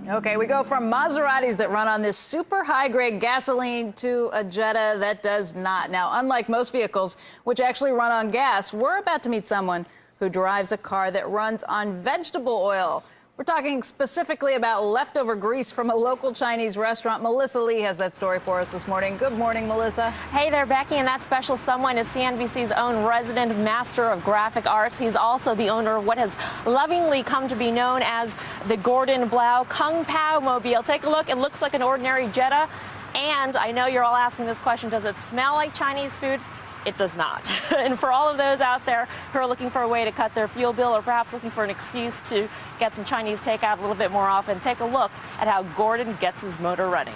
Okay, we go from Maseratis that run on this super high-grade gasoline to a Jetta that does not. Now, unlike most vehicles, which actually run on gas, we're about to meet someone who drives a car that runs on vegetable oil. We're talking specifically about leftover grease from a local Chinese restaurant. Melissa Lee has that story for us this morning. Good morning, Melissa. Hey there, Becky, and that special someone is CNBC's own resident master of graphic arts. He's also the owner of what has lovingly come to be known as the Gordon Blau Kung Pao Mobile. Take a look. It looks like an ordinary Jetta. And I know you're all asking this question, does it smell like Chinese food? It does not. And for all of those out there who are looking for a way to cut their fuel bill or perhaps looking for an excuse to get some Chinese takeout a little bit more often, take a look at how Gordon gets his motor running.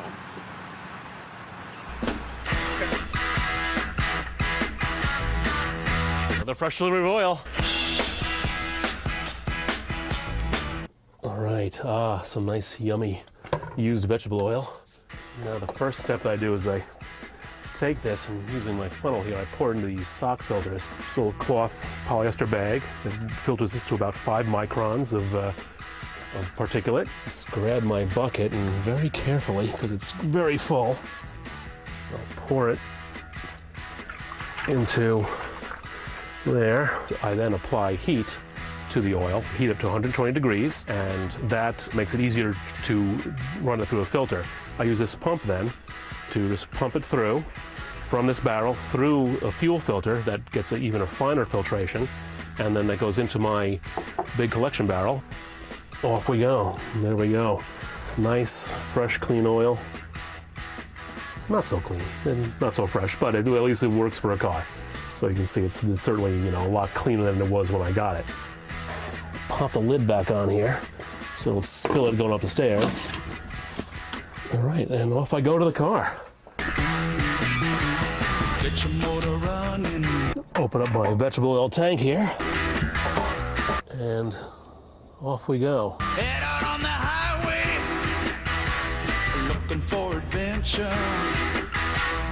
Another fresh delivery of oil. All right, some nice, yummy used vegetable oil. Now the first step that I do is I take this and using my funnel here, I pour it into these sock filters. This little cloth polyester bag that filters this to about 5 microns of particulate. Just grab my bucket and very carefully, because it's very full, I'll pour it into there. I then apply heat to the oil, heat up to 120 degrees, and that makes it easier to run it through a filter. I use this pump then to just pump it through from this barrel through a fuel filter that gets even a finer filtration, and then that goes into my big collection barrel. Off we go. There we go. Nice, fresh, clean oil. Not so clean and not so fresh, but at least it works for a car. So you can see it's certainly, you know, a lot cleaner than it was when I got it. Pop the lid back on here so it'll spill it going up the stairs. All right, and off I go to the car. Get your motor running. Open up my vegetable oil tank here, and off we go. Head out on the highway, looking for adventure,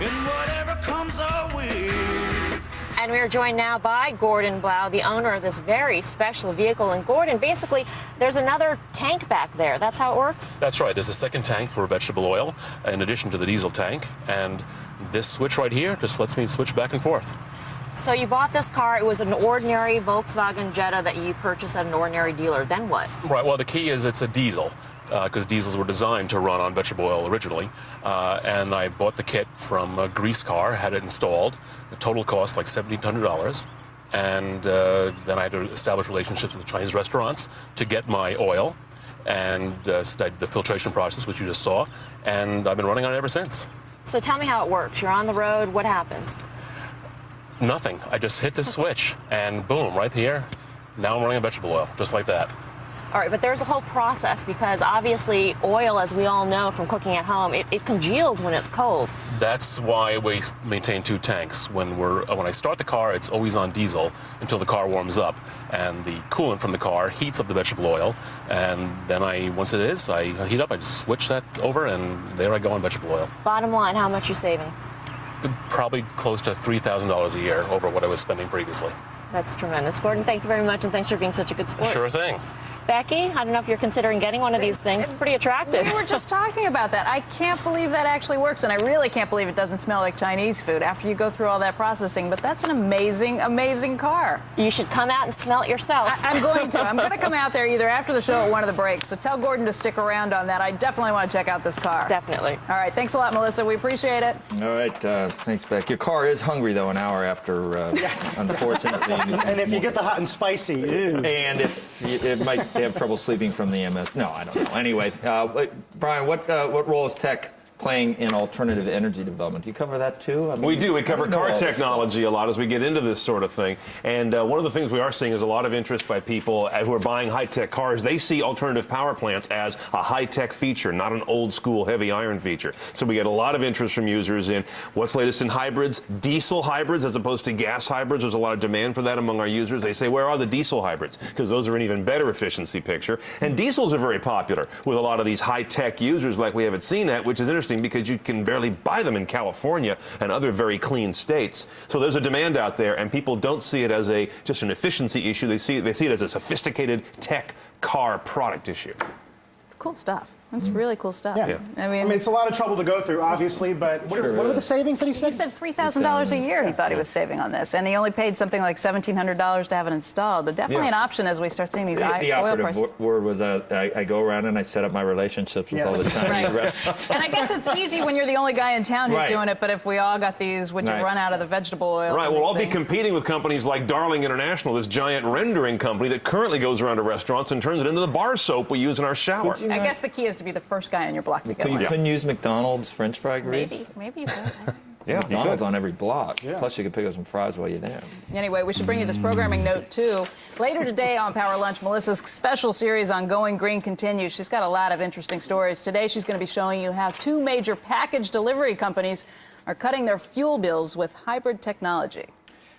and whatever comes our way. And we are joined now by Gordon Blau, the owner of this very special vehicle. And Gordon, basically, there's another tank back there. That's how it works? That's right. There's a second tank for vegetable oil in addition to the diesel tank. And this switch right here just lets me switch back and forth. So you bought this car. It was an ordinary Volkswagen Jetta that you purchased at an ordinary dealer. Then what? Right. Well, the key is it's a diesel, because diesels were designed to run on vegetable oil originally. And I bought the kit from Greasecar, had it installed. The total cost like $1,700. And then I had to establish relationships with Chinese restaurants to get my oil and the filtration process, which you just saw. And I've been running on it ever since. So tell me how it works. You're on the road. What happens? Nothing. I just hit the switch and boom, right here. Now I'm running on vegetable oil, just like that. All right, but there's a whole process because obviously oil, as we all know from cooking at home, it congeals when it's cold. That's why we maintain 2 tanks. When I start the car, it's always on diesel until the car warms up, and the coolant from the car heats up the vegetable oil, and then once it is, I heat up, I just switch that over, and there I go on vegetable oil. Bottom line, how much you saving? Probably close to $3,000 a year over what I was spending previously. That's tremendous. Gordon, thank you very much, and thanks for being such a good sport. Sure thing. Becky, I don't know if you're considering getting one of these things. It's pretty attractive. We were just talking about that. I can't believe that actually works, and I really can't believe it doesn't smell like Chinese food after you go through all that processing. But that's an amazing, amazing car. You should come out and smell it yourself. I'm going to. I'm going to come out there either after the show or one of the breaks. So tell Gordon to stick around on that. I definitely want to check out this car. Definitely. All right. Thanks a lot, Melissa. We appreciate it. All right. Thanks, Beck. Your car is hungry, though, an hour after, unfortunately. And if you get the hot and spicy, ew. And if it might have trouble sleeping from the MS. No, I don't know. Anyway, Brian, what role is tech playing in alternative energy development? Do you cover that too? I mean, we do. We cover car technology a lot as we get into this sort of thing. And one of the things we are seeing is a lot of interest by people who are buying high-tech cars. They see alternative power plants as a high-tech feature, not an old-school heavy iron feature. So we get a lot of interest from users in what's latest in hybrids, diesel hybrids as opposed to gas hybrids. There's a lot of demand for that among our users. They say, where are the diesel hybrids? Because those are an even better efficiency picture. And diesels are very popular with a lot of these high-tech users like we have at CNET, which is interesting because you can barely buy them in California and other very clean states. So there's a demand out there, and people don't see it as just an efficiency issue. They see it as a sophisticated tech car product issue. It's cool stuff. That's really cool stuff. Yeah. I I mean, it's a lot of trouble to go through, obviously, but what were the savings that he said? he said $3,000 a year he thought he was saving on this, and he only paid something like $1,700 to have it installed. But definitely an option as we start seeing these The oil operative prices. word was I go around and I set up my relationships with all the Chinese Right. restaurants. And I guess it's easy when you're the only guy in town who's Right. doing it, but if we all got these, would you Right. run out of the vegetable oil? Right, from we'll these all be things? competing with companies like Darling International, this giant rendering company that currently goes around to restaurants and turns it into the bar soap we use in our shower. I guess the key is to be the first guy on your block to get You one. couldn't use McDonald's French fry grease? Maybe you could. Yeah, McDonald's on every block. Plus, you could pick up some fries while you're there. Anyway, we should bring you this programming note, too. Later today on Power Lunch, Melissa's special series on Going Green continues. She's got a lot of interesting stories. Today, she's going to be showing you how 2 major package delivery companies are cutting their fuel bills with hybrid technology.